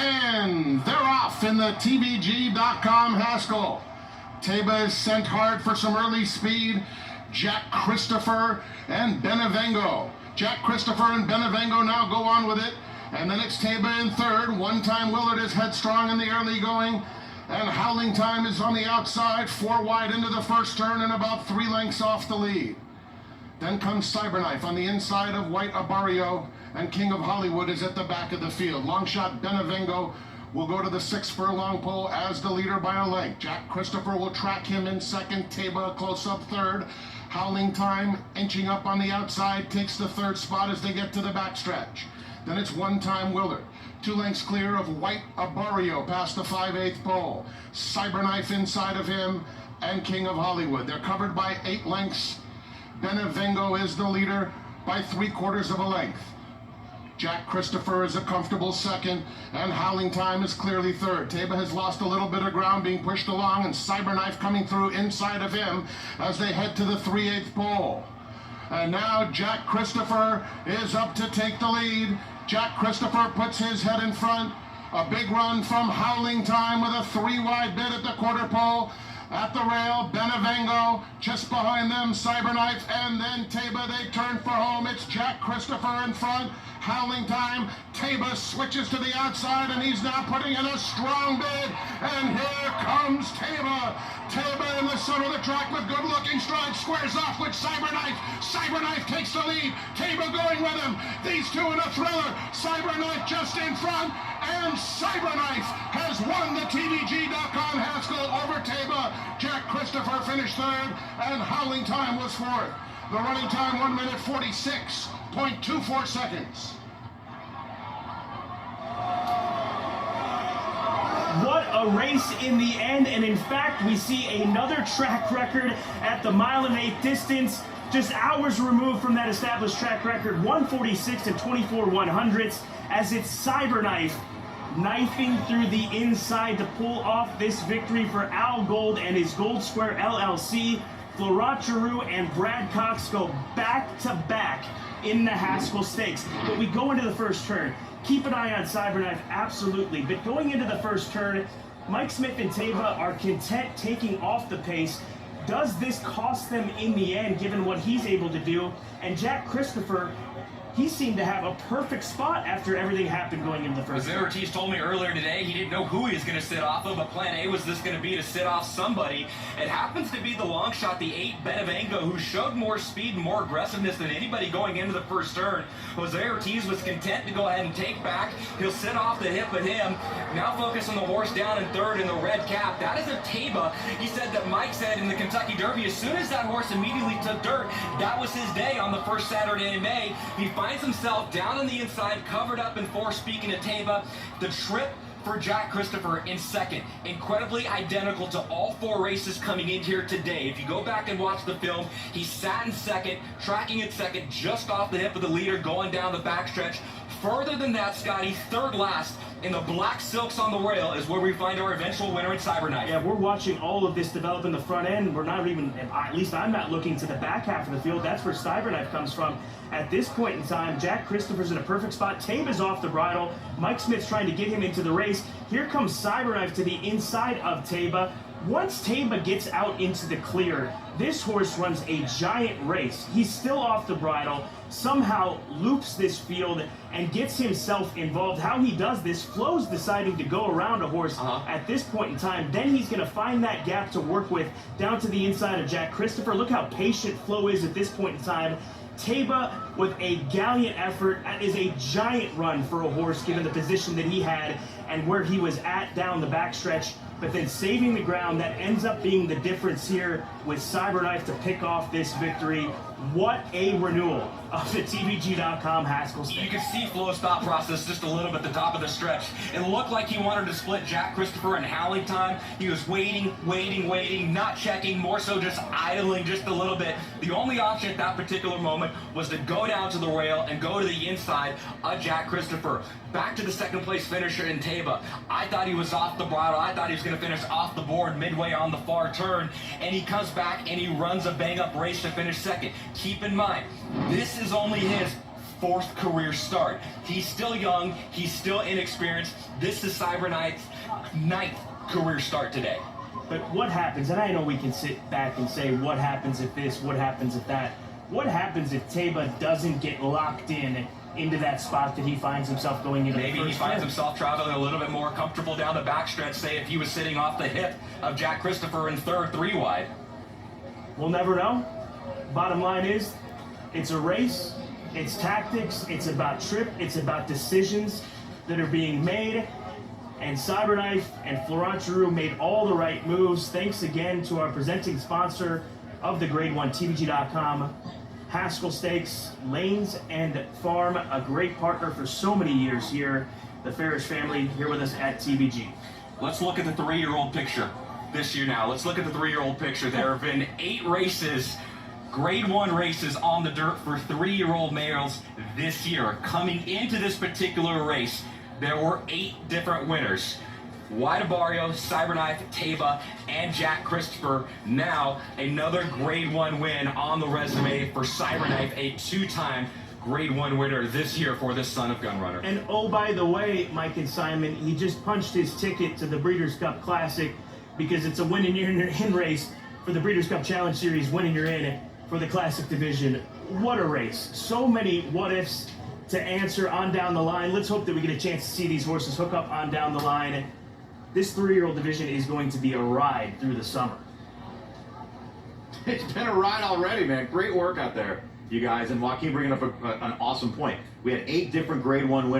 And they're off in the TVG.com Haskell. Teba is sent hard for some early speed. Jack Christopher and Benevengo. Jack Christopher and Benevengo now go on with it. And then it's Teba in third. One-time Willard is headstrong in the early going. And Howling Time is on the outside, 4 wide into the first turn and about 3 lengths off the lead. Then comes CyberKnife on the inside of White Abarrio, and King of Hollywood is at the back of the field. Long shot Benevengo will go to the 6 furlong pole as the leader by a length. Jack Christopher will track him in second. Teba close up third. Howling Time inching up on the outside takes the third spot as they get to the backstretch. Then it's One-Time Willard. 2 lengths clear of White Abarrio past the 5/8 pole. CyberKnife inside of him and King of Hollywood. They're covered by 8 lengths. Benevengo is the leader by 3/4 of a length. Jack Christopher is a comfortable second, and Howling Time is clearly third. Teba has lost a little bit of ground being pushed along, and CyberKnife coming through inside of him as they head to the 3/8 pole. And now Jack Christopher is up to take the lead. Jack Christopher puts his head in front. A big run from Howling Time with a 3 wide bid at the quarter pole. At the rail, Benevengo, just behind them, CyberKnife, and then Teba. They turn for home. It's Jack Christopher in front. Howling Time. Teba switches to the outside, and he's now putting in a strong bid. And here comes Teba. Teba in the center of the track with good-looking strides, squares off with CyberKnife. CyberKnife takes the lead. Teba going with him. These two in a thriller. CyberKnife just in front, and CyberKnife has won the TVG.com Haskell over Teba. Jack Christopher finished third, and Howling Time was fourth. The running time 1 minute 46.24 seconds. What a race in the end, and in fact we see another track record at the 1.125 distance, just hours removed from that established track record, 1:46 and 24/100ths, as it's CyberKnife knifing through the inside to pull off this victory for Al Gold and his Gold Square LLC. Florent Giroux and Brad Cox go back-to-back in the Haskell Stakes. But we go into the first turn. Keep an eye on CyberKnife, absolutely. But going into the first turn, Mike Smith and Teba are content taking off the pace. Does this cost them in the end, given what he's able to do? And Jack Christopher, he seemed to have a perfect spot after everything happened going into the first. Jose Ortiz told me earlier today he didn't know who he was going to sit off of, but plan A was this going to be to sit off somebody. It happens to be the long shot, the 8 Benevengo, who showed more speed and more aggressiveness than anybody going into the first turn. Jose Ortiz was content to go ahead and take back. He'll sit off the hip of him. Now focus on the horse down in third in the red cap. That is a Teba. He said that Mike said in the Kentucky Derby, as soon as that horse immediately took dirt, that was his day on the first Saturday in May. He finds himself down on the inside, covered up in 4, speaking to Teba. The trip for Jack Christopher in second, incredibly identical to all 4 races coming in here today. If you go back and watch the film, he sat in second, tracking in second, just off the hip of the leader, going down the backstretch. Further than that, Scotty, third last in the black silks on the rail is where we find our eventual winner in CyberKnife. Yeah, we're watching all of this develop in the front end. We're not even, at least I'm not looking to the back half of the field. That's where CyberKnife comes from. At this point in time, Jack Christopher's in a perfect spot. Teba's off the bridle. Mike Smith's trying to get him into the race. Here comes CyberKnife to the inside of Teba. Once Teba gets out into the clear, this horse runs a giant race. He's still off the bridle, somehow loops this field and gets himself involved. How he does this, Flo's deciding to go around a horse at this point in time. Then he's going to find that gap to work with down to the inside of Jack Christopher. Look how patient Flo is at this point in time. Teba with a gallant effort. That is a giant run for a horse given the position that he had and where he was at down the backstretch, but then saving the ground. That ends up being the difference here with CyberKnife to pick off this victory. What a renewal of the TVG.com Haskell Stakes. You can see Flo's thought process just a little bit at the top of the stretch. It looked like he wanted to split Jack Christopher and Howling Time. He was waiting, not checking, more so just idling just a little bit. The only option at that particular moment was to go down to the rail and go to the inside of Jack Christopher. Back to the second place finisher in Teba. I thought he was off the bridle. I thought he was going to finish off the board midway on the far turn, and he comes back and he runs a bang-up race to finish second. Keep in mind, this is only his 4th career start. He's still young, he's still inexperienced. This is CyberKnife's 9th career start today. But what happens, and I know we can sit back and say, what happens if this, what happens if that? What happens if Taiba doesn't get locked into that spot that he finds himself going into? Maybe he finds himself traveling a little bit more comfortable down the backstretch, say if he was sitting off the hip of Jack Christopher in 3rd, 3 wide. We'll never know. Bottom line is, it's a race, it's tactics, it's about trip, it's about decisions that are being made. And CyberKnife and Florent Giroux made all the right moves. Thanks again to our presenting sponsor of the Grade 1, TVG.com, Haskell Stakes, Lanes and Farm, a great partner for so many years here. The Farish family here with us at TVG. Let's look at the 3-year-old picture this year now. Let's look at the 3-year-old picture. There have been 8 races, Grade 1 races on the dirt for 3-year-old males this year. Coming into this particular race, there were 8 different winners. Waidabario, CyberKnife, Taiba, and Jack Christopher. Now, another Grade 1 win on the resume for CyberKnife, a 2-time Grade 1 winner this year for this son of Gunrunner. And oh, by the way, Mike and Simon, he just punched his ticket to the Breeders' Cup Classic because it's a win and you're in race for the Breeders' Cup Challenge Series, win and you're in for the Classic Division. What a race. So many what-ifs to answer on down the line. Let's hope that we get a chance to see these horses hook up on down the line. This 3-year-old division is going to be a ride through the summer. It's been a ride already, man. Great work out there, you guys. And Joaquin bringing up an awesome point. We had 8 different Grade 1 winners.